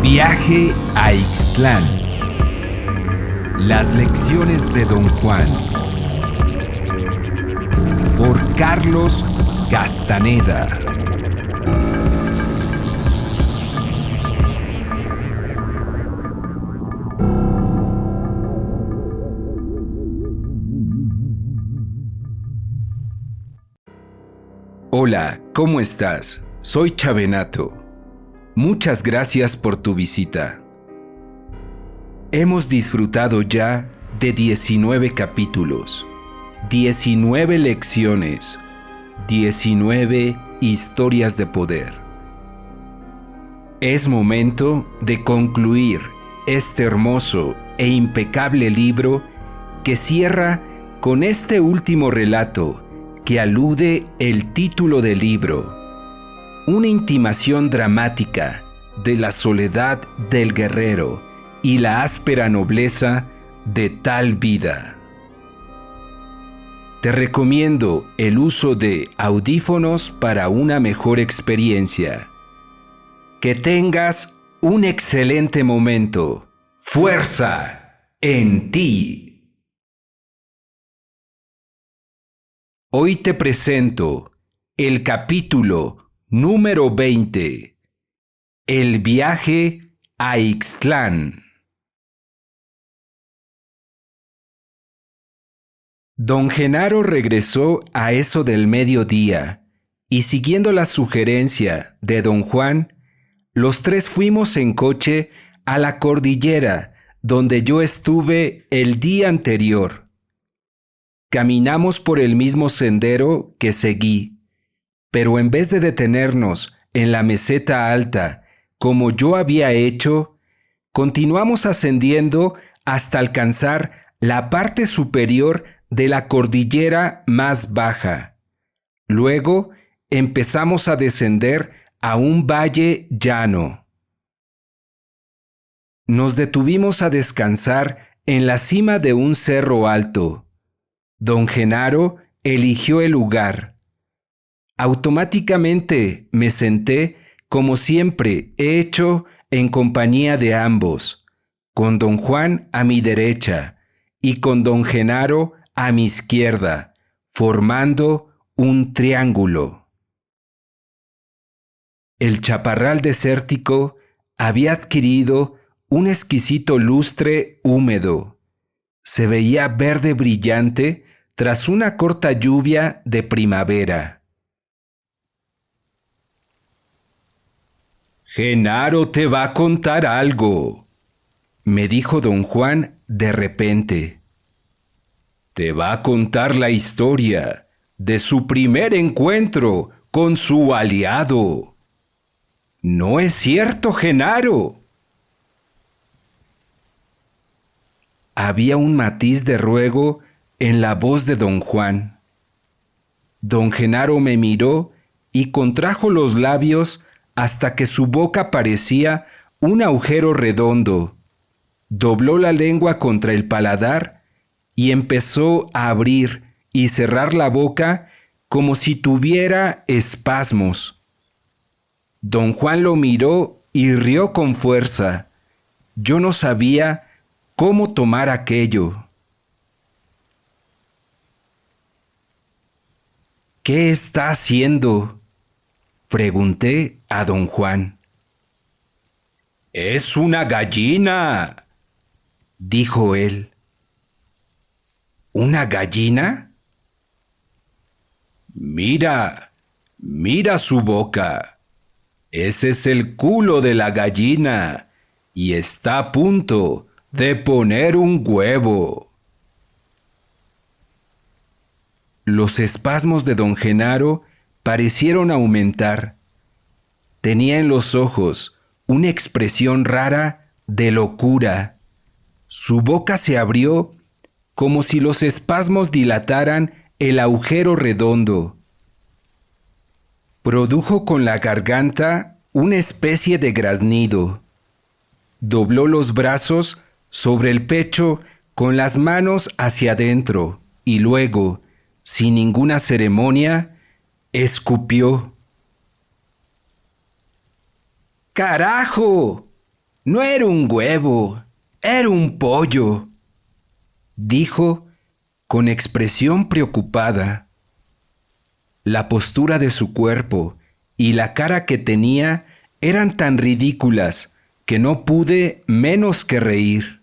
Viaje a Ixtlán. Las lecciones de Don Juan. Por Carlos Castaneda. Hola, ¿cómo estás? Soy Chavenato. Muchas gracias por tu visita. Hemos disfrutado ya de 19 capítulos, 19 lecciones, 19 historias de poder. Es momento de concluir este hermoso e impecable libro que cierra con este último relato que alude el título del libro, una intimación dramática de la soledad del guerrero y la áspera nobleza de tal vida. Te recomiendo el uso de audífonos para una mejor experiencia. Que tengas un excelente momento. ¡Fuerza en ti! Hoy te presento el capítulo número 20, El viaje a Ixtlán. Don Genaro regresó a eso del mediodía y, siguiendo la sugerencia de don Juan, los tres fuimos en coche a la cordillera donde yo estuve el día anterior. Caminamos por el mismo sendero que seguí, pero en vez de detenernos en la meseta alta como yo había hecho, continuamos ascendiendo hasta alcanzar la parte superior de la cordillera más baja. Luego empezamos a descender a un valle llano. Nos detuvimos a descansar en la cima de un cerro alto. Don Genaro eligió el lugar. Automáticamente me senté, como siempre he hecho, en compañía de ambos, con don Juan a mi derecha y con don Genaro a mi izquierda, formando un triángulo. El chaparral desértico había adquirido un exquisito lustre húmedo. Se veía verde brillante tras una corta lluvia de primavera. Genaro te va a contar algo, me dijo don Juan de repente. Te va a contar la historia de su primer encuentro con su aliado. ¿No es cierto, Genaro? Había un matiz de ruego en la voz de don Juan. Don Genaro me miró y contrajo los labios hasta que su boca parecía un agujero redondo. Dobló la lengua contra el paladar y empezó a abrir y cerrar la boca como si tuviera espasmos. Don Juan lo miró y rió con fuerza. Yo no sabía cómo tomar aquello. ¿Qué está haciendo?, pregunté a don Juan. Es una gallina, dijo él. ¿Una gallina? Mira, mira su boca. Ese es el culo de la gallina y está a punto de poner un huevo. Los espasmos de don Genaro parecieron aumentar. Tenía en los ojos una expresión rara de locura. Su boca se abrió como si los espasmos dilataran el agujero redondo. Produjo con la garganta una especie de graznido. Dobló los brazos sobre el pecho con las manos hacia adentro y luego, sin ninguna ceremonia, escupió. ¡Carajo!, No era un huevo, era un pollo, dijo con expresión preocupada. La postura de su cuerpo y la cara que tenía eran tan ridículas que no pude menos que reír.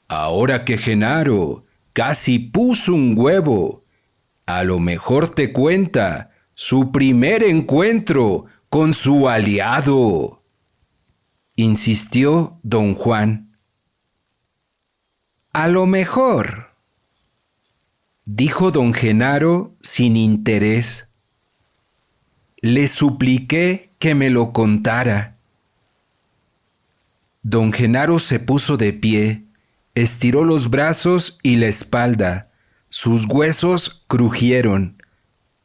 Ahora que Genaro casi puso un huevo, a lo mejor te cuenta su primer encuentro con su aliado, insistió don Juan. A lo mejor, dijo don Genaro sin interés. Le supliqué que me lo contara. Don Genaro se puso de pie, estiró los brazos y la espalda. Sus huesos crujieron.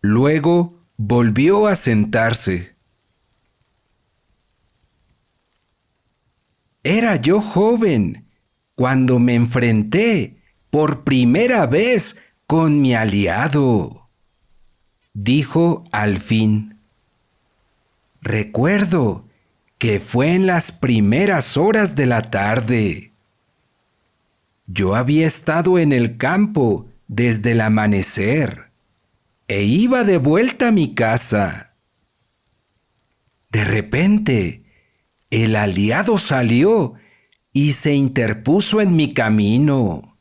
Luego volvió a sentarse. Era yo joven cuando me enfrenté por primera vez con mi aliado, dijo al fin. Recuerdo que fue en las primeras horas de la tarde. Yo había estado en el campo desde el amanecer e iba de vuelta a mi casa. De repente, el aliado salió y se interpuso en mi camino.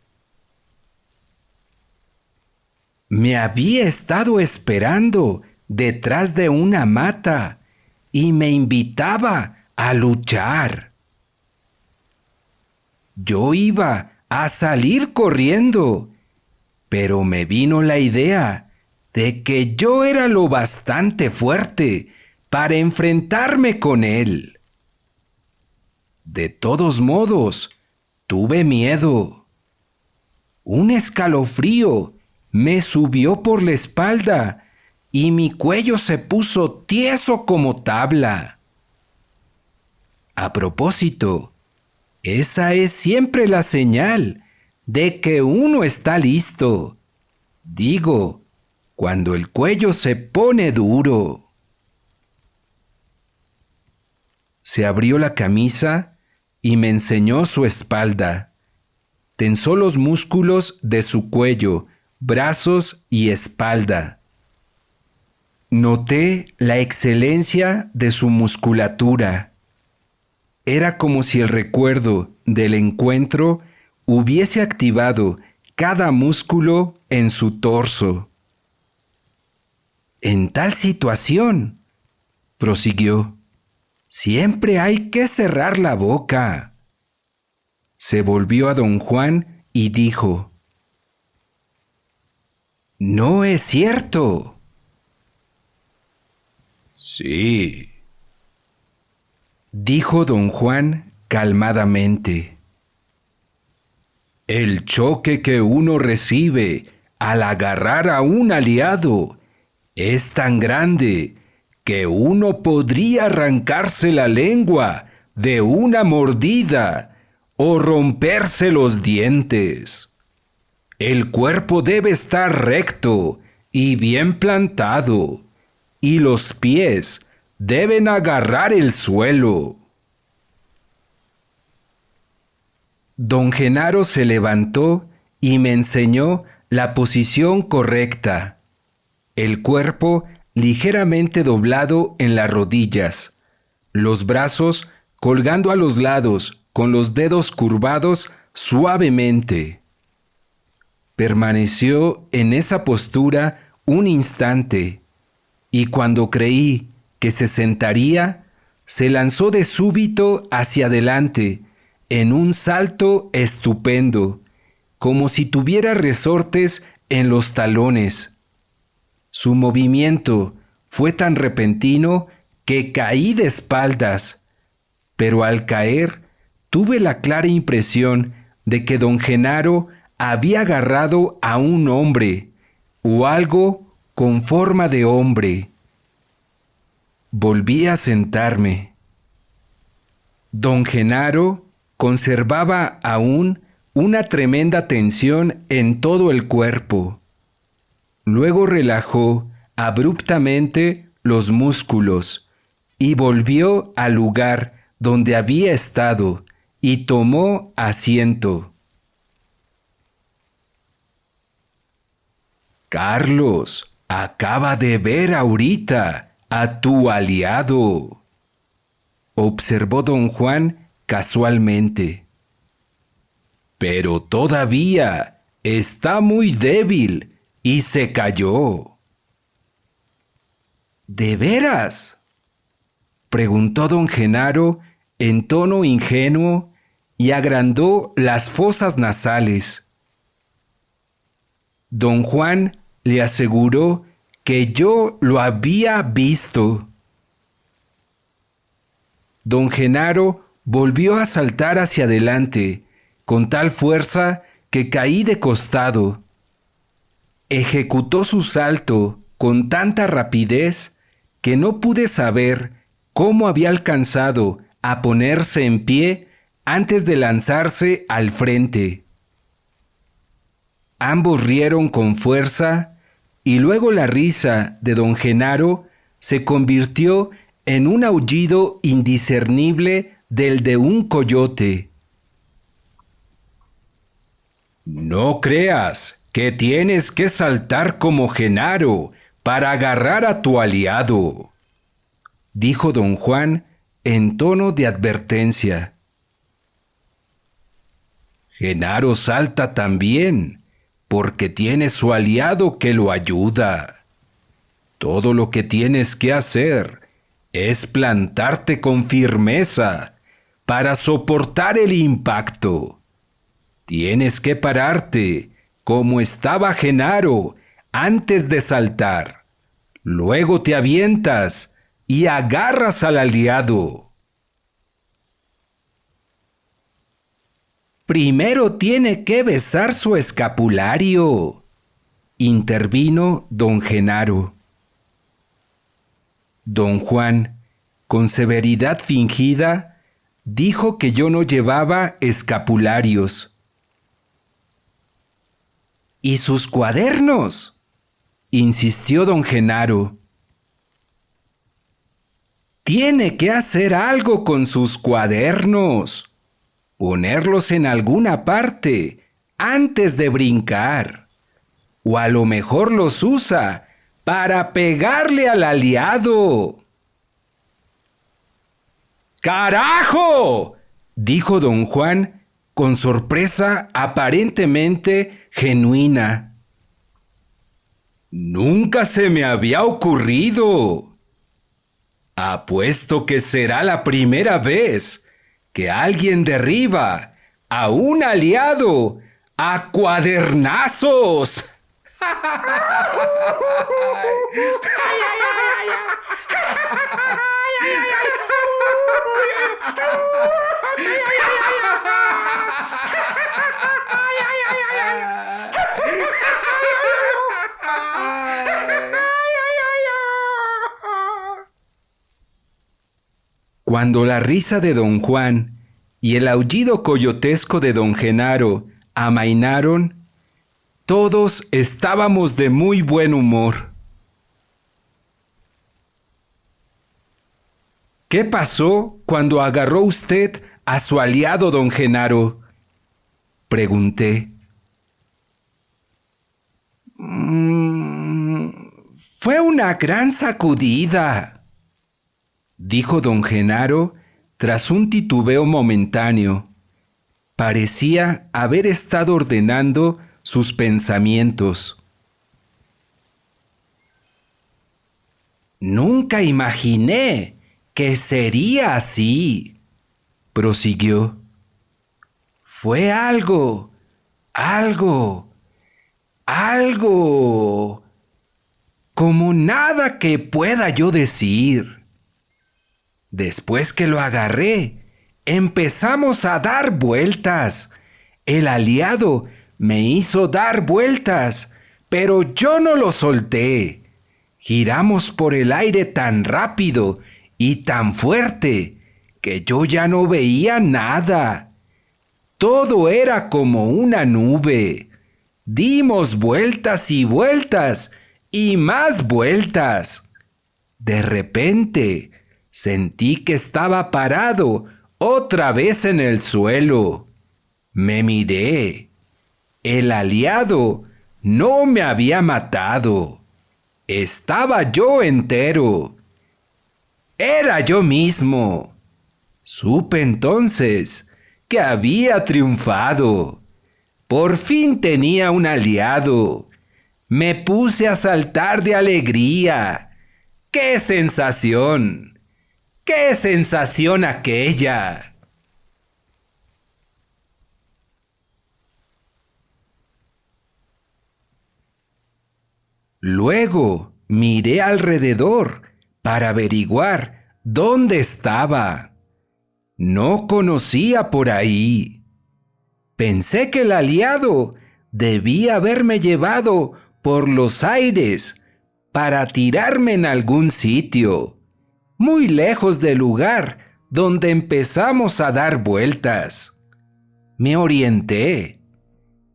Me había estado esperando detrás de una mata y me invitaba a luchar. Yo iba a salir corriendo, pero me vino la idea de que yo era lo bastante fuerte para enfrentarme con él. De todos modos, tuve miedo. Un escalofrío me subió por la espalda y mi cuello se puso tieso como tabla. A propósito, esa es siempre la señal de que uno está listo. Digo, cuando el cuello se pone duro. Se abrió la camisa y me enseñó su espalda. Tensó los músculos de su cuello, brazos y espalda. Noté la excelencia de su musculatura. Era como si el recuerdo del encuentro hubiese activado cada músculo en su torso. En tal situación, prosiguió, siempre hay que cerrar la boca. Se volvió a don Juan y dijo, no es cierto. Sí, dijo don Juan calmadamente. El choque que uno recibe al agarrar a un aliado es tan grande que uno podría arrancarse la lengua de una mordida o romperse los dientes. El cuerpo debe estar recto y bien plantado, y los pies deben agarrar el suelo. Don Genaro se levantó y me enseñó la posición correcta. El cuerpo ligeramente doblado en las rodillas, los brazos colgando a los lados con los dedos curvados suavemente. Permaneció en esa postura un instante y cuando creí que se sentaría, se lanzó de súbito hacia adelante en un salto estupendo, como si tuviera resortes en los talones. Su movimiento fue tan repentino que caí de espaldas, pero al caer tuve la clara impresión de que don Genaro había agarrado a un hombre o algo con forma de hombre. Volví a sentarme. Don Genaro conservaba aún una tremenda tensión en todo el cuerpo. Luego relajó abruptamente los músculos y volvió al lugar donde había estado y tomó asiento. Carlos, acaba de ver ahorita a tu aliado, observó don Juan casualmente. Pero todavía está muy débil y se cayó. ¿De veras?, preguntó don Genaro en tono ingenuo y agrandó las fosas nasales. Don Juan le aseguró que yo lo había visto. Don Genaro volvió a saltar hacia adelante con tal fuerza que caí de costado. Ejecutó su salto con tanta rapidez que no pude saber cómo había alcanzado a ponerse en pie antes de lanzarse al frente. Ambos rieron con fuerza y luego la risa de don Genaro se convirtió en un aullido indiscernible del de un coyote. No creas que tienes que saltar como Genaro para agarrar a tu aliado, dijo don Juan en tono de advertencia. Genaro salta también, porque tiene su aliado que lo ayuda. Todo lo que tienes que hacer es plantarte con firmeza para soportar el impacto. Tienes que pararte como estaba Genaro antes de saltar. Luego te avientas y agarras al aliado. Primero tiene que besar su escapulario, intervino don Genaro. Don Juan, con severidad fingida, dijo que yo no llevaba escapularios. ¿Y sus cuadernos?, insistió don Genaro. Tiene que hacer algo con sus cuadernos. Ponerlos en alguna parte antes de brincar. O a lo mejor los usa para pegarle al aliado. ¡Carajo!, dijo don Juan con sorpresa aparentemente genuina. Nunca se me había ocurrido. Apuesto que será la primera vez que alguien derriba a un aliado a cuadernazos. Cuando la risa de don Juan y el aullido coyotesco de don Genaro amainaron, todos estábamos de muy buen humor. ¿Qué pasó cuando agarró usted a su aliado don Genaro?, pregunté. Fue una gran sacudida, dijo don Genaro tras un titubeo momentáneo. Parecía haber estado ordenando sus pensamientos. Nunca imaginé que sería así, prosiguió. Fue algo como nada que pueda yo decir. Después que lo agarré, empezamos a dar vueltas. El aliado me hizo dar vueltas, pero yo no lo solté. Giramos por el aire tan rápido y tan fuerte que yo ya no veía nada. Todo era como una nube. Dimos vueltas y vueltas y más vueltas. De repente, Sentí que estaba parado otra vez en el suelo. Me miré. El aliado no me había matado. Estaba yo entero. Era yo mismo. Supe entonces que había triunfado. Por fin tenía un aliado. Me puse a saltar de alegría. ¡Qué sensación! ¡Qué sensación aquella! Luego miré alrededor para averiguar dónde estaba. No conocía por ahí. Pensé que el aliado debía haberme llevado por los aires para tirarme en algún sitio, muy lejos del lugar donde empezamos a dar vueltas. Me orienté.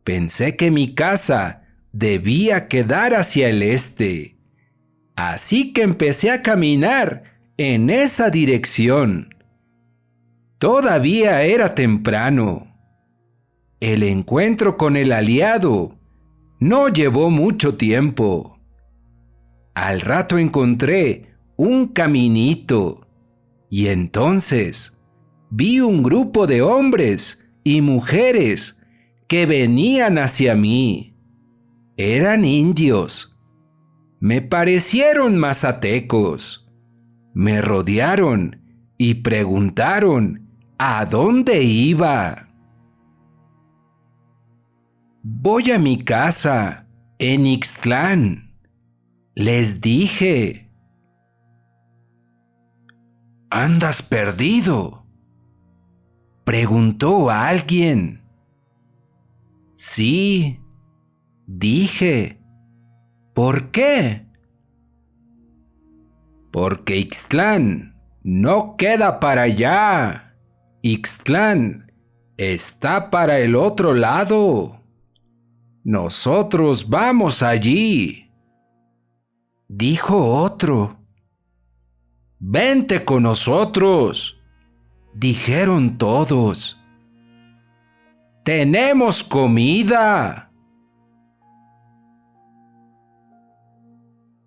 Pensé que mi casa debía quedar hacia el este. Así que empecé a caminar en esa dirección. Todavía era temprano. El encuentro con el aliado no llevó mucho tiempo. Al rato encontré un caminito y entonces vi un grupo de hombres y mujeres que venían hacia mí. Eran indios. Me parecieron mazatecos. Me rodearon y preguntaron a dónde iba. Voy a mi casa, en Ixtlán, les dije. ¿Andas perdido?, preguntó alguien. Sí, dije. ¿Por qué? Porque Ixtlán no queda para allá. Ixtlán está para el otro lado. Nosotros vamos allí. Dijo otro. Vente con nosotros, dijeron todos. ¡Tenemos comida!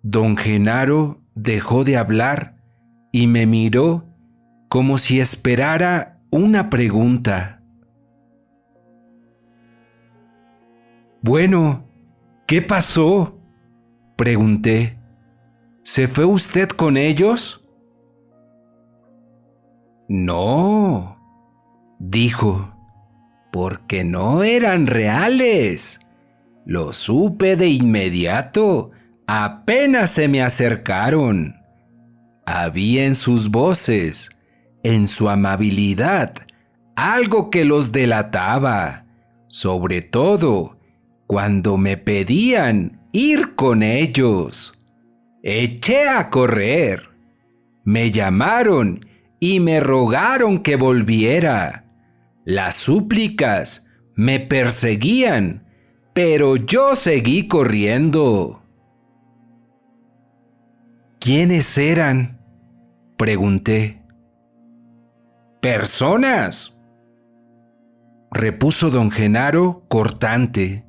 Don Genaro dejó de hablar y me miró como si esperara una pregunta. Bueno, ¿qué pasó?, pregunté. ¿Se fue usted con ellos? No, dijo, porque no eran reales. Lo supe de inmediato, apenas se me acercaron. Había en sus voces, en su amabilidad, algo que los delataba, sobre todo cuando me pedían ir con ellos. Eché a correr. Me llamaron y me rogaron que volviera. Las súplicas me perseguían, pero yo seguí corriendo. ¿Quiénes eran?, pregunté. Personas, repuso don Genaro cortante.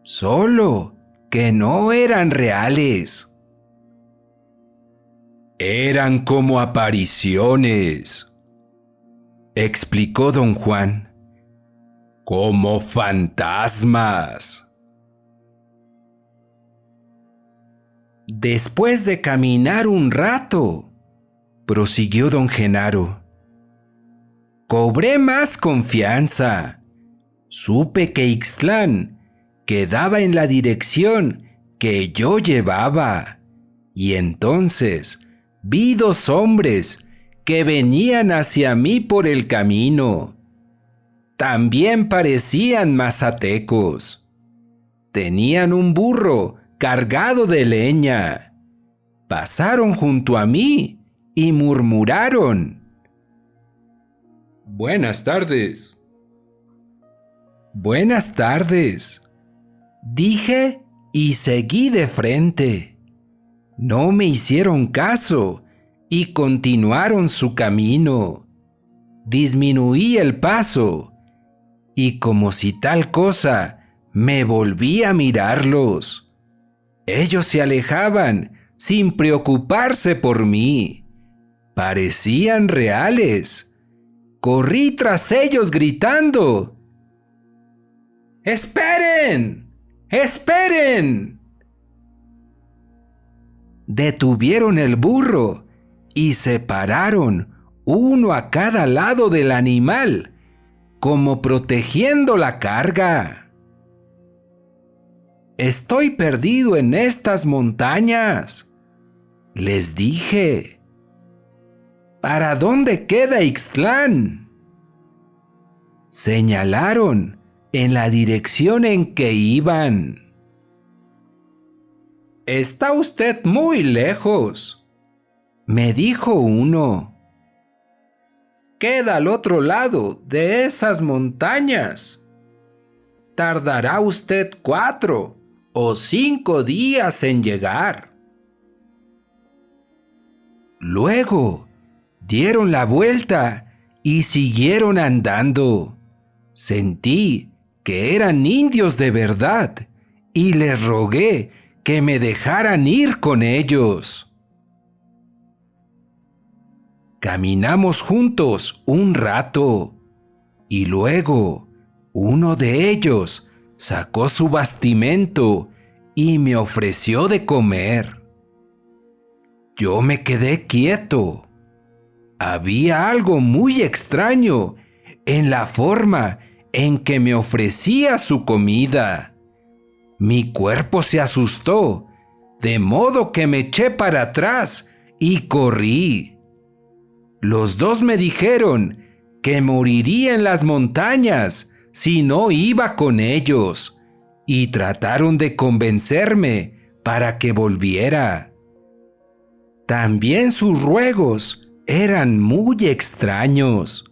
Solo que no eran reales. Eran como apariciones, explicó don Juan. Como fantasmas. Después de caminar un rato, prosiguió don Genaro, cobré más confianza. Supe que Ixtlán quedaba en la dirección que yo llevaba, y entonces vi dos hombres que venían hacia mí por el camino. También parecían mazatecos. Tenían un burro cargado de leña. Pasaron junto a mí y murmuraron: Buenas tardes. Buenas tardes, dije y seguí de frente. No me hicieron caso y continuaron su camino. Disminuí el paso y como si tal cosa me volví a mirarlos. Ellos se alejaban sin preocuparse por mí. Parecían reales. Corrí tras ellos gritando: ¡Esperen! ¡Esperen! Detuvieron el burro y se pararon uno a cada lado del animal, como protegiendo la carga. «Estoy perdido en estas montañas», les dije. «¿Para dónde queda Ixtlán?». Señalaron en la dirección en que iban. «Está usted muy lejos», me dijo uno. «Queda al otro lado de esas montañas. Tardará usted 4 o 5 días en llegar». Luego dieron la vuelta y siguieron andando. Sentí que eran indios de verdad y les rogué que me dejaran ir con ellos. Caminamos juntos un rato y luego uno de ellos sacó su bastimento y me ofreció de comer. Yo me quedé quieto. Había algo muy extraño en la forma en que me ofrecía su comida. Mi cuerpo se asustó, de modo que me eché para atrás y corrí. Los dos me dijeron que moriría en las montañas si no iba con ellos, y trataron de convencerme para que volviera. También sus ruegos eran muy extraños,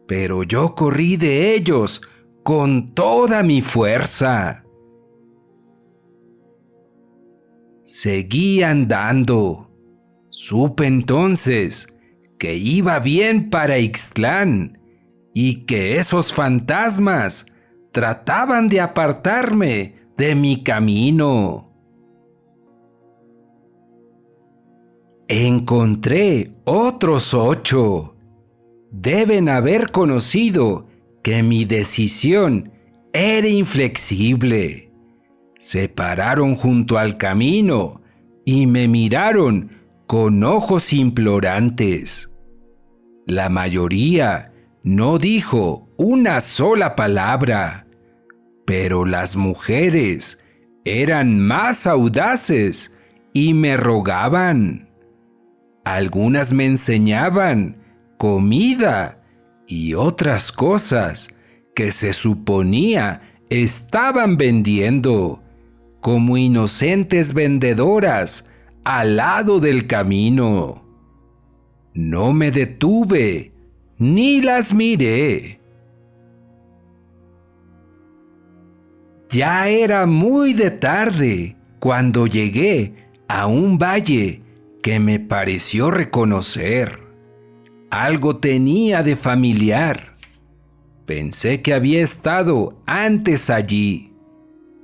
pero yo corrí de ellos con toda mi fuerza. Seguí andando. Supe entonces que iba bien para Ixtlán y que esos fantasmas trataban de apartarme de mi camino. Encontré otros 8. Deben haber conocido que mi decisión era inflexible. Se pararon junto al camino y me miraron con ojos implorantes. La mayoría no dijo una sola palabra, pero las mujeres eran más audaces y me rogaban. Algunas me enseñaban comida y otras cosas que se suponía estaban vendiendo, como inocentes vendedoras al lado del camino. No me detuve ni las miré. Ya era muy de tarde cuando llegué a un valle que me pareció reconocer. Algo tenía de familiar. Pensé que había estado antes allí,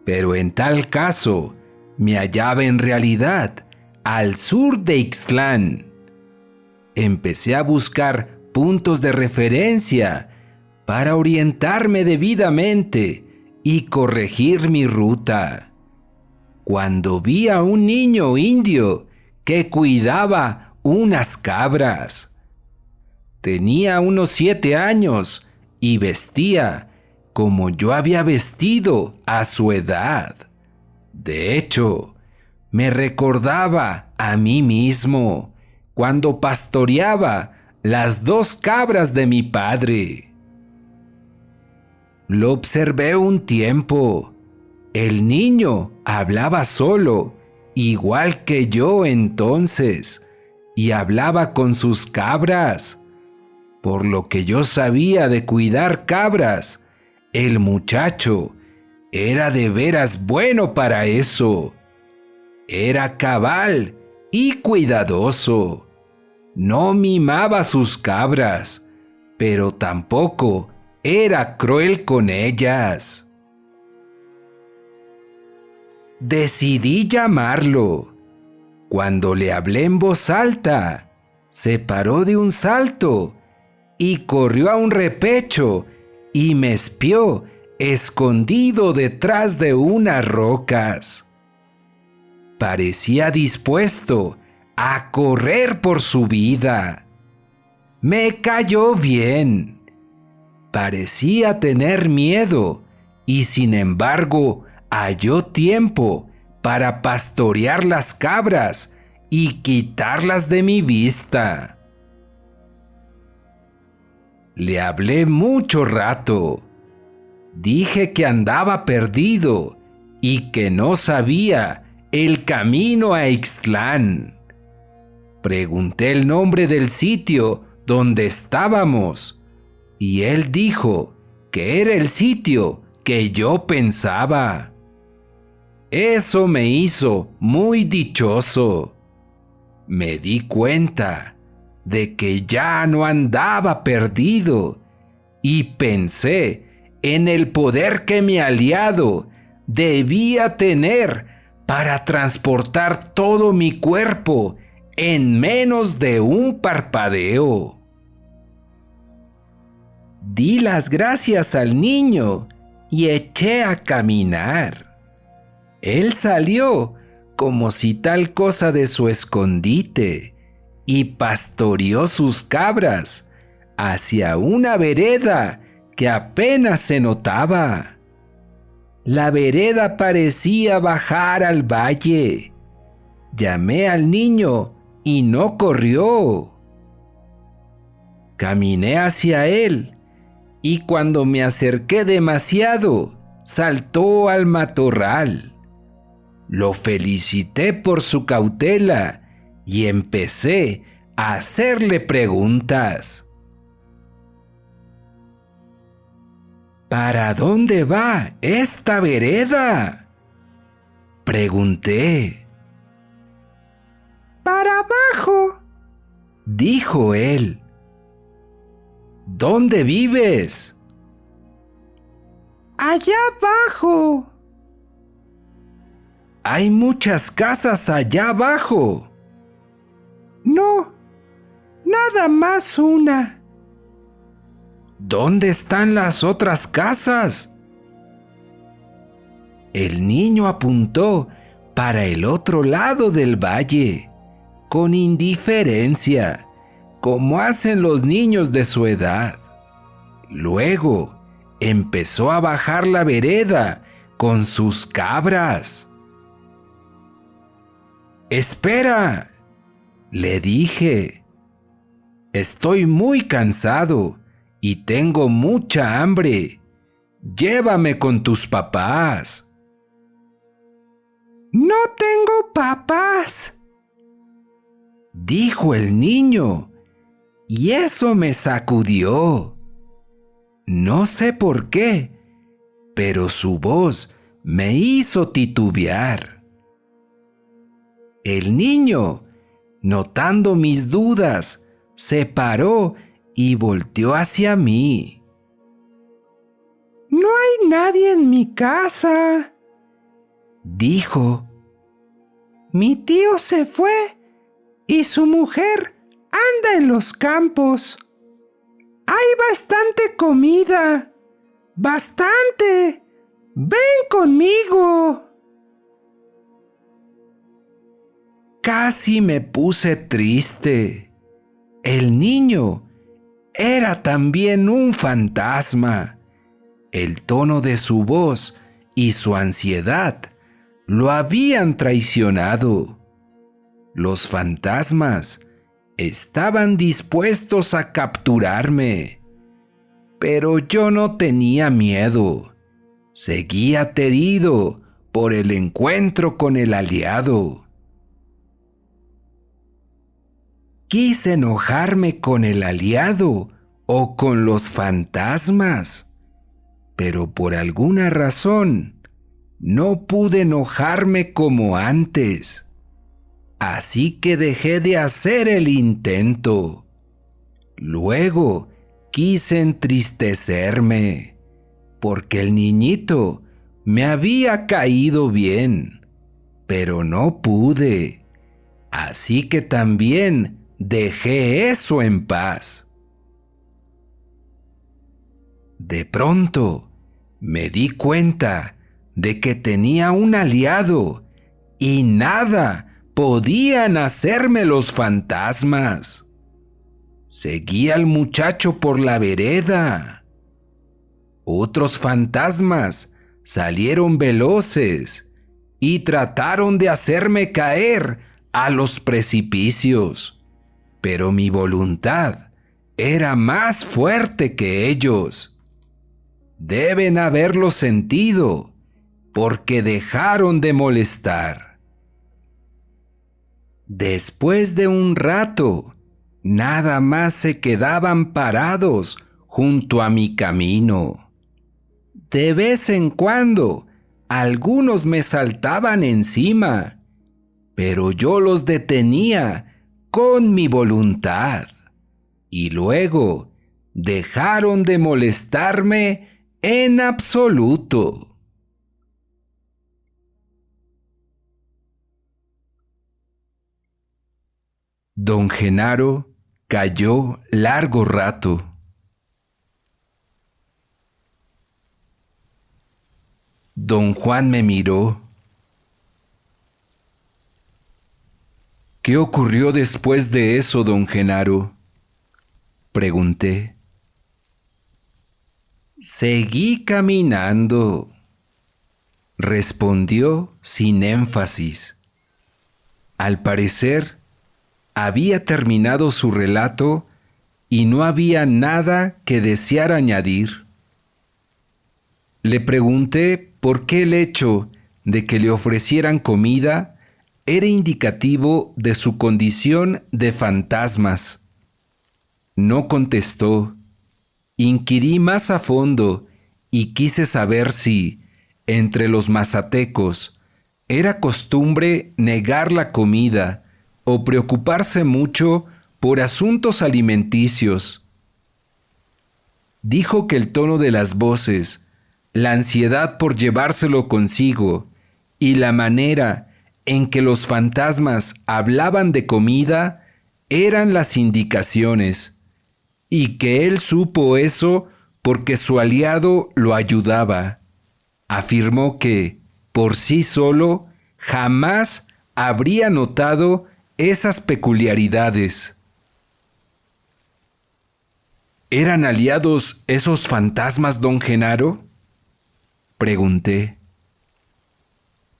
pero en tal caso me hallaba en realidad al sur de Ixtlán. Empecé a buscar puntos de referencia para orientarme debidamente y corregir mi ruta, cuando vi a un niño indio que cuidaba unas cabras. Tenía unos 7 años y vestía como yo había vestido a su edad. De hecho, me recordaba a mí mismo cuando pastoreaba las 2 cabras de mi padre. Lo observé un tiempo. El niño hablaba solo, igual que yo entonces, y hablaba con sus cabras. Por lo que yo sabía de cuidar cabras, el muchacho era de veras bueno para eso. Era cabal y cuidadoso. no mimaba sus cabras, pero tampoco era cruel con ellas. Decidí llamarlo. Cuando le hablé en voz alta, se paró de un salto y corrió a un repecho y me espió escondido detrás de unas rocas. Parecía dispuesto a correr por su vida. Me cayó bien. Parecía tener miedo y sin embargo halló tiempo para pastorear las cabras y quitarlas de mi vista. Le hablé mucho rato. Dije que andaba perdido y que no sabía el camino a Ixtlán. Pregunté el nombre del sitio donde estábamos y él dijo que era el sitio que yo pensaba. Eso me hizo muy dichoso. Me di cuenta de que ya no andaba perdido y pensé en el poder que mi aliado debía tener para transportar todo mi cuerpo en menos de un parpadeo. Di las gracias al niño y eché a caminar. Él salió como si tal cosa de su escondite y pastoreó sus cabras hacia una vereda que apenas se notaba. La vereda parecía bajar al valle. Llamé al niño y no corrió. Caminé hacia él y cuando me acerqué demasiado, saltó al matorral. Lo felicité por su cautela y empecé a hacerle preguntas. ¿Para dónde va esta vereda?, pregunté. «Para abajo», dijo él. «¿Dónde vives?» «Allá abajo». «¿Hay muchas casas allá abajo?» «No, nada más una». «¿Dónde están las otras casas?». El niño apuntó para el otro lado del valle, con indiferencia, como hacen los niños de su edad. Luego empezó a bajar la vereda con sus cabras. «Espera», le dije. «Estoy muy cansado y tengo mucha hambre. Llévame con tus papás». «No tengo papás», dijo el niño, y eso me sacudió. No sé por qué, pero su voz me hizo titubear. El niño, notando mis dudas, se paró y volteó hacia mí. «No hay nadie en mi casa», dijo. «Mi tío se fue y su mujer anda en los campos. Hay bastante comida, bastante. Ven conmigo». Casi me puse triste. El niño era también un fantasma. El tono de su voz y su ansiedad lo habían traicionado. Los fantasmas estaban dispuestos a capturarme, pero yo no tenía miedo. Seguía aterido por el encuentro con el aliado. Quise enojarme con el aliado o con los fantasmas, pero por alguna razón no pude enojarme como antes. así que dejé de hacer el intento. Luego quise entristecerme, porque el niñito me había caído bien, pero no pude, así que también dejé eso en paz. De pronto me di cuenta de que tenía un aliado y nada podían hacerme los fantasmas. Seguí al muchacho por la vereda. Otros fantasmas salieron veloces y trataron de hacerme caer a los precipicios, pero mi voluntad era más fuerte que ellos. Deben haberlo sentido, porque dejaron de molestar. Después de un rato, nada más se quedaban parados junto a mi camino. De vez en cuando, algunos me saltaban encima, pero yo los detenía con mi voluntad. Y luego dejaron de molestarme en absoluto. Don Genaro calló largo rato. Don Juan me miró. ¿Qué ocurrió después de eso, don Genaro?, pregunté. Seguí caminando, respondió sin énfasis. Al parecer, había terminado su relato y no había nada que desear añadir. Le pregunté por qué el hecho de que le ofrecieran comida era indicativo de su condición de fantasmas. No contestó. Inquirí más a fondo y quise saber si, entre los mazatecos, era costumbre negar la comida o preocuparse mucho por asuntos alimenticios. Dijo que el tono de las voces, la ansiedad por llevárselo consigo y la manera en que los fantasmas hablaban de comida eran las indicaciones, y que él supo eso porque su aliado lo ayudaba. Afirmó que, por sí solo, jamás habría notado esas peculiaridades. ¿Eran aliados esos fantasmas, don Genaro?, pregunté.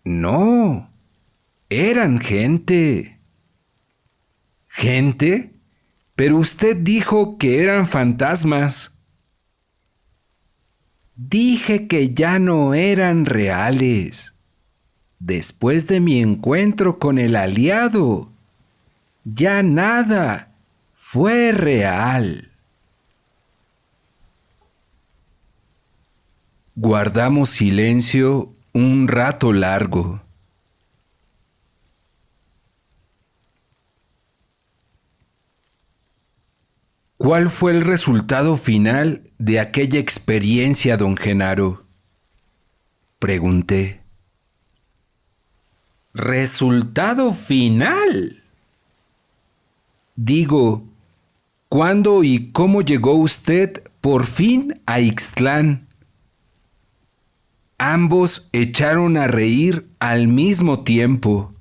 No, eran gente. ¿Gente? Pero usted dijo que eran fantasmas. Dije que ya no eran reales. Después de mi encuentro con el aliado, ya nada fue real. Guardamos silencio un rato largo. ¿Cuál fue el resultado final de aquella experiencia, don Genaro?, pregunté. ¿Resultado final? Digo, ¿cuándo y cómo llegó usted por fin a Ixtlán? Ambos echaron a reír al mismo tiempo.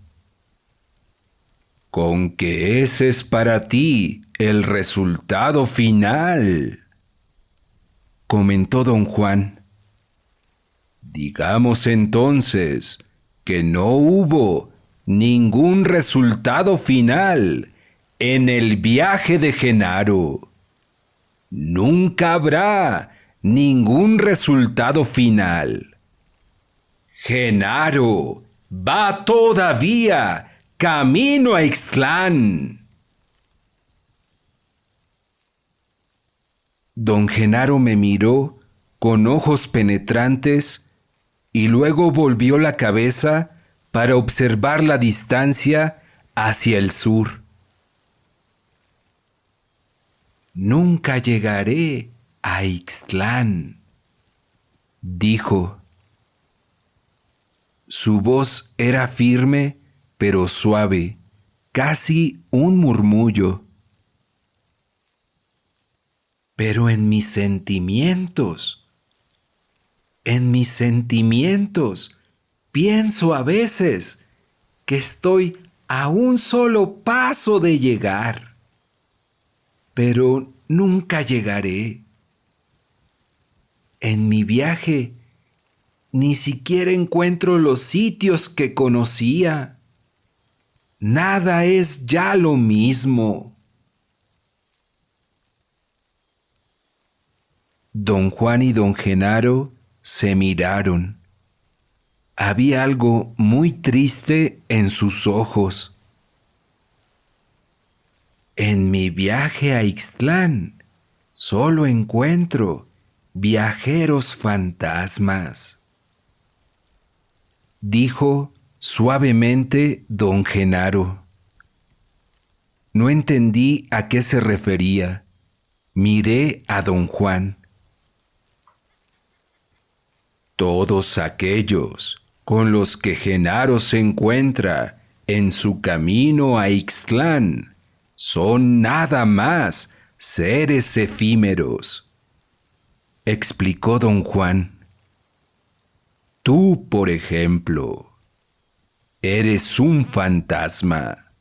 Con que ese es para ti el resultado final, comentó don Juan. Digamos entonces que no hubo ningún resultado final en el viaje de Genaro. Nunca habrá ningún resultado final. Genaro va todavía camino a Ixtlán. Don Genaro me miró con ojos penetrantes y luego volvió la cabeza para observar la distancia hacia el sur. Nunca llegaré a Ixtlán, dijo. Su voz era firme pero suave, casi un murmullo. Pero en mis sentimientos, pienso a veces que estoy a un solo paso de llegar, pero nunca llegaré. En mi viaje ni siquiera encuentro los sitios que conocía. Nada es ya lo mismo. Don Juan y don Genaro se miraron. Había algo muy triste en sus ojos. En mi viaje a Ixtlán solo encuentro viajeros fantasmas, dijo suavemente don Genaro. No entendí a qué se refería. Miré a don Juan. Todos aquellos con los que Genaro se encuentra en su camino a Ixtlán son nada más seres efímeros, explicó don Juan. Tú, por ejemplo, eres un fantasma.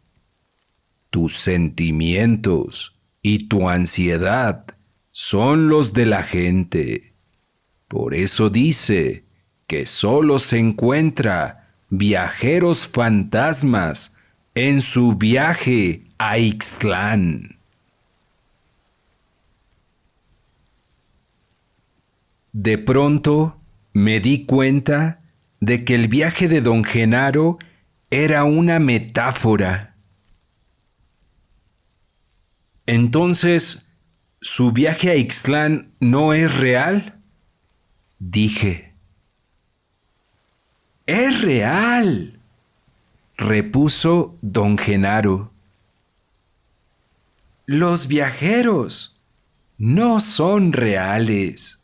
Tus sentimientos y tu ansiedad son los de la gente. Por eso dice que solo se encuentra viajeros fantasmas en su viaje a Ixtlán. De pronto me di cuenta de que el viaje de don Genaro era una metáfora. Entonces, ¿su viaje a Ixtlán no es real?, dije. ¡Es real!, repuso don Genaro. Los viajeros no son reales.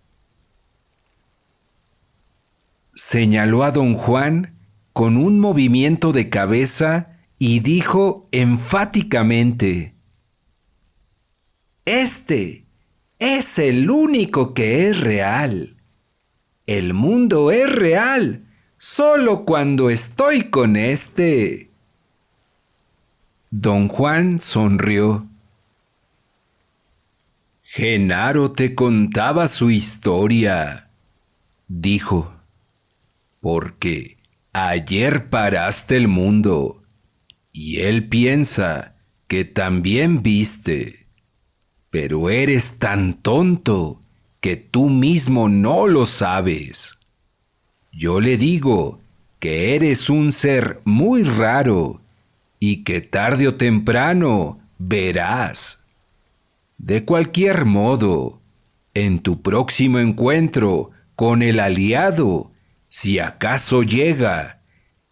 Señaló a don Juan con un movimiento de cabeza y dijo enfáticamente: Este es el único que es real. El mundo es real solo cuando estoy con este. Don Juan sonrió. Genaro te contaba su historia, dijo, porque ayer paraste el mundo y él piensa que también viste, pero eres tan tonto que tú mismo no lo sabes. Yo le digo que eres un ser muy raro y que tarde o temprano verás. De cualquier modo, en tu próximo encuentro con el aliado, si acaso llega,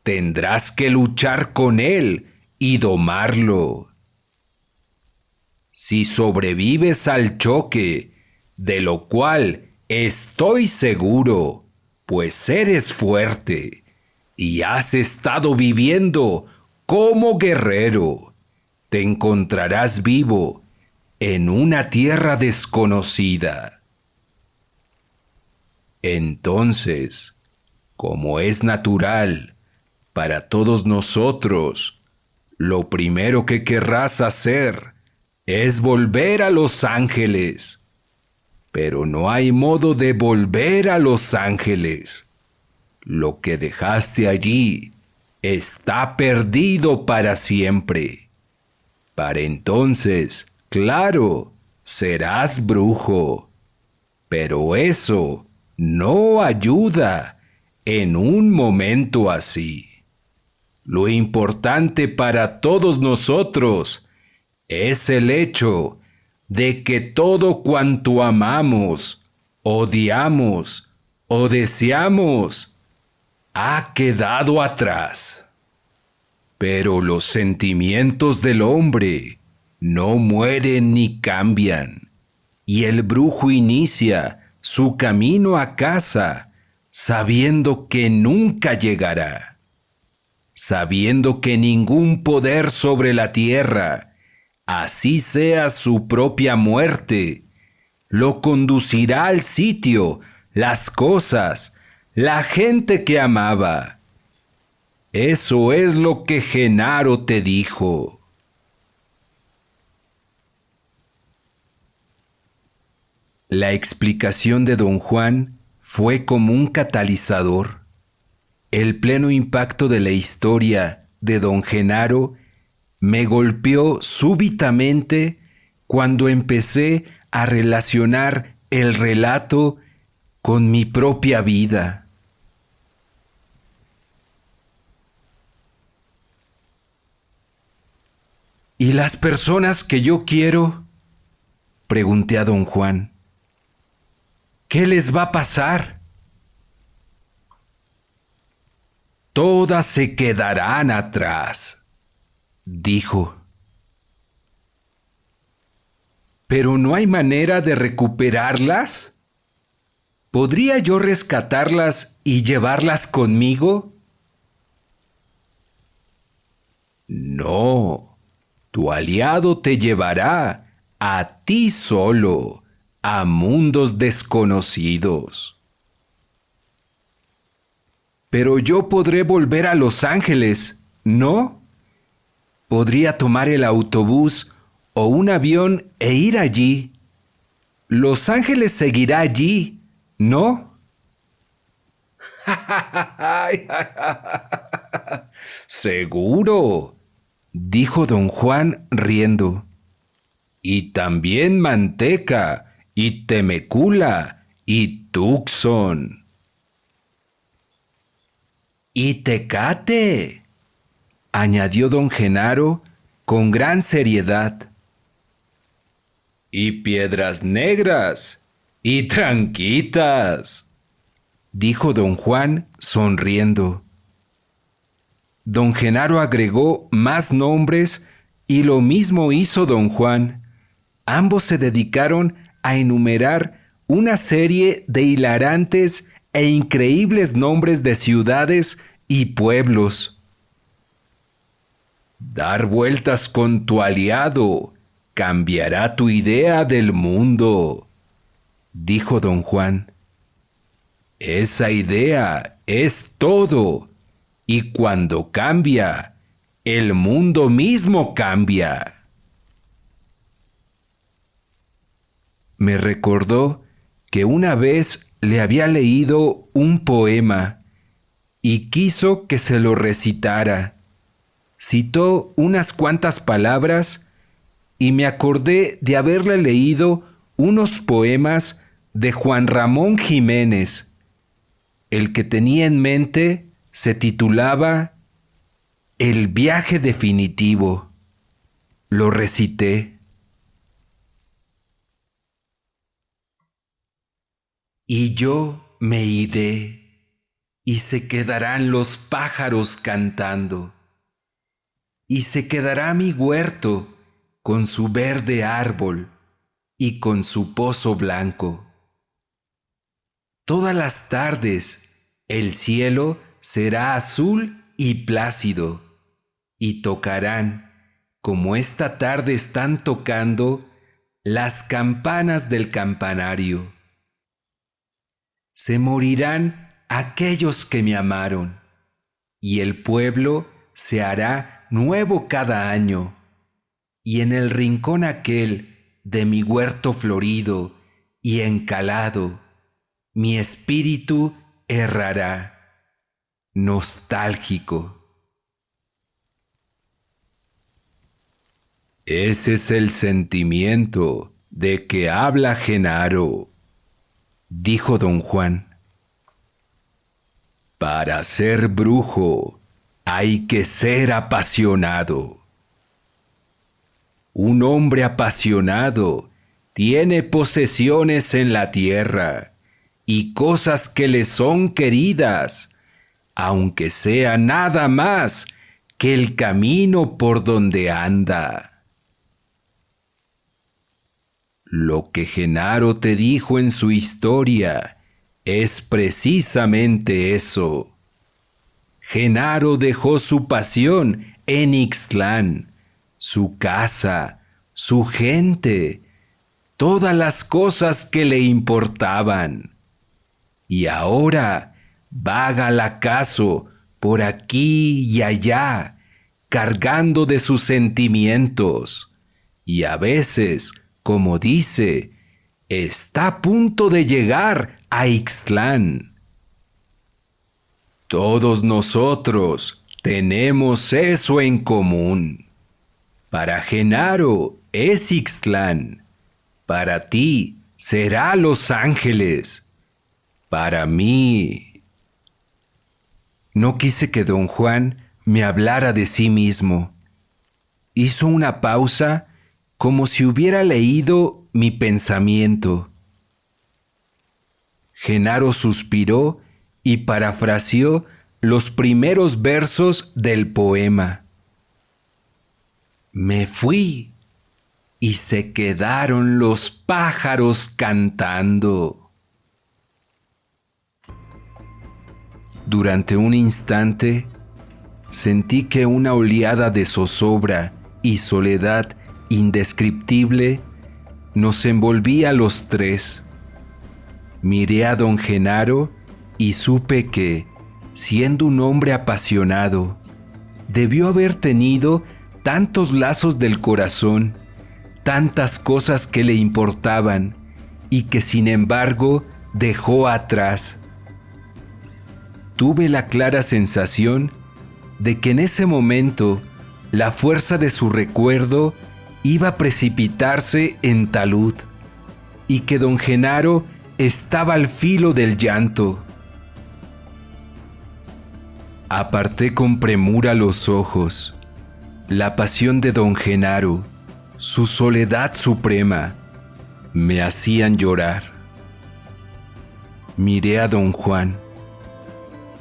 tendrás que luchar con él y domarlo. Si sobrevives al choque, de lo cual estoy seguro, pues eres fuerte y has estado viviendo como guerrero, te encontrarás vivo en una tierra desconocida. Entonces, como es natural para todos nosotros, lo primero que querrás hacer es volver a Los Ángeles. Pero no hay modo de volver a Los Ángeles. Lo que dejaste allí está perdido para siempre. Para entonces, claro, serás brujo. Pero eso no ayuda en un momento así. Lo importante para todos nosotros es el hecho de que todo cuanto amamos, odiamos o deseamos ha quedado atrás. Pero los sentimientos del hombre no mueren ni cambian, y el brujo inicia su camino a casa sabiendo que nunca llegará, sabiendo que ningún poder sobre la tierra, así sea su propia muerte, lo conducirá al sitio, las cosas, la gente que amaba. Eso es lo que Genaro te dijo. La explicación de don Juan fue como un catalizador. El pleno impacto de la historia de don Genaro me golpeó súbitamente cuando empecé a relacionar el relato con mi propia vida. ¿Y las personas que yo quiero? Pregunté a don Juan. ¿Qué les va a pasar? Todas se quedarán atrás, dijo. ¿Pero no hay manera de recuperarlas? ¿Podría yo rescatarlas y llevarlas conmigo? No, tu aliado te llevará a ti solo a mundos desconocidos. Pero yo podré volver a Los Ángeles, ¿no? Podría tomar el autobús o un avión e ir allí. Los Ángeles seguirá allí, ¿no? Seguro, dijo don Juan riendo. Y también Manteca, y Temecula, y Tucson. Y Tecate, añadió don Genaro con gran seriedad. Y Piedras Negras, y Tranquitas, dijo don Juan sonriendo. Don Genaro agregó más nombres y lo mismo hizo don Juan. Ambos se dedicaron a enumerar una serie de hilarantes e increíbles nombres de ciudades y pueblos. Dar vueltas con tu aliado cambiará tu idea del mundo, dijo don Juan. Esa idea es todo, y cuando cambia, el mundo mismo cambia. Me recordó que una vez le había leído un poema y quiso que se lo recitara. Citó unas cuantas palabras y me acordé de haberle leído unos poemas de Juan Ramón Jiménez. El que tenía en mente se titulaba El viaje definitivo. Lo recité. Y yo me iré, y se quedarán los pájaros cantando, y se quedará mi huerto con su verde árbol y con su pozo blanco. Todas las tardes el cielo será azul y plácido, y tocarán, como esta tarde están tocando, las campanas del campanario. Se morirán aquellos que me amaron, y el pueblo se hará nuevo cada año, y en el rincón aquel de mi huerto florido y encalado, mi espíritu errará, nostálgico. Ese es el sentimiento de que habla Genaro, dijo don Juan. Para ser brujo hay que ser apasionado. Un hombre apasionado tiene posesiones en la tierra y cosas que le son queridas, aunque sea nada más que el camino por donde anda. Lo que Genaro te dijo en su historia es precisamente eso. Genaro dejó su pasión en Ixtlán, su casa, su gente, todas las cosas que le importaban. Y ahora vaga al acaso por aquí y allá, cargando de sus sentimientos. Y a veces, como dice, está a punto de llegar a Ixtlán. Todos nosotros tenemos eso en común. Para Genaro es Ixtlán. Para ti será Los Ángeles. Para mí... No quise que don Juan me hablara de sí mismo. Hizo una pausa como si hubiera leído mi pensamiento. Genaro suspiró y parafraseó los primeros versos del poema. Me fui y se quedaron los pájaros cantando. Durante un instante sentí que una oleada de zozobra y soledad indescriptible nos envolvía a los tres. Miré a don Genaro y supe que, siendo un hombre apasionado, debió haber tenido tantos lazos del corazón, tantas cosas que le importaban y que sin embargo dejó atrás. Tuve la clara sensación de que en ese momento la fuerza de su recuerdo iba a precipitarse en talud y que don Genaro estaba al filo del llanto. Aparté con premura los ojos. La pasión de don Genaro, su soledad suprema, me hacían llorar. Miré a don Juan.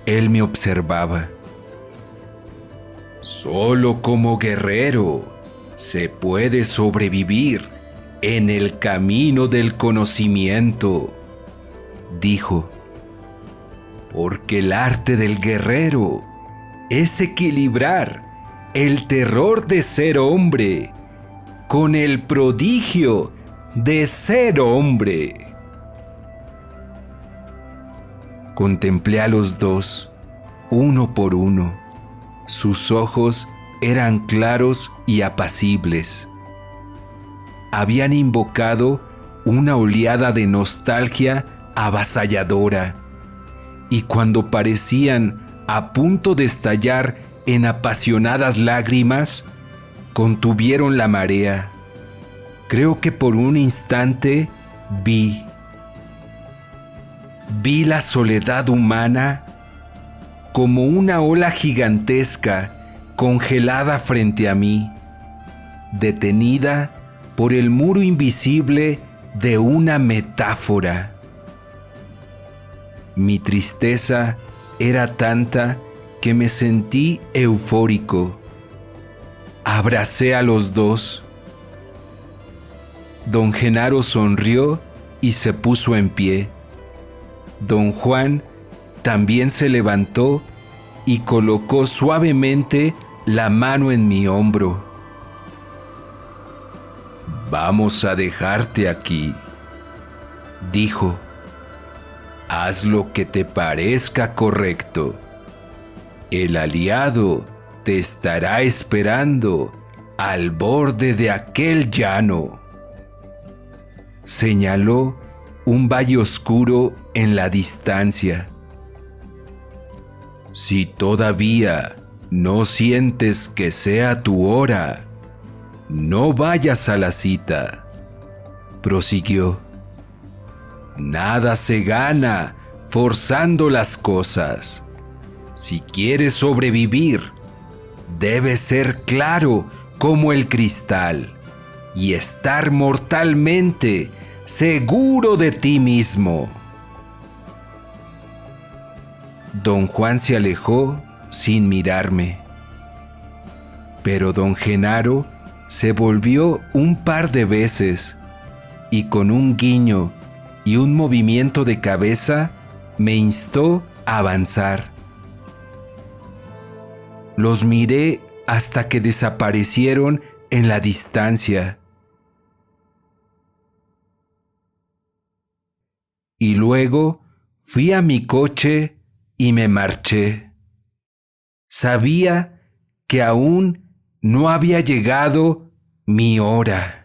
Él me observaba. Solo como guerrero se puede sobrevivir en el camino del conocimiento, dijo, porque el arte del guerrero es equilibrar el terror de ser hombre con el prodigio de ser hombre. Contemplé a los dos, uno por uno. Sus ojos eran claros y apacibles. Habían invocado una oleada de nostalgia avasalladora, y cuando parecían a punto de estallar en apasionadas lágrimas, contuvieron la marea. Creo que por un instante vi la soledad humana como una ola gigantesca congelada frente a mí, detenida por el muro invisible de una metáfora. Mi tristeza era tanta que me sentí eufórico. Abracé a los dos. Don Genaro sonrió y se puso en pie. Don Juan también se levantó y colocó suavemente la mano en mi hombro. Vamos a dejarte aquí, dijo. Haz lo que te parezca correcto. El aliado te estará esperando al borde de aquel llano. Señaló un valle oscuro en la distancia. Si todavía no sientes que sea tu hora, no vayas a la cita, prosiguió. Nada se gana forzando las cosas. Si quieres sobrevivir, debes ser claro como el cristal y estar mortalmente seguro de ti mismo. Don Juan se alejó sin mirarme. Pero don Genaro se volvió un par de veces y con un guiño y un movimiento de cabeza me instó a avanzar. Los miré hasta que desaparecieron en la distancia. Y luego fui a mi coche y me marché. Sabía que aún no había llegado mi hora.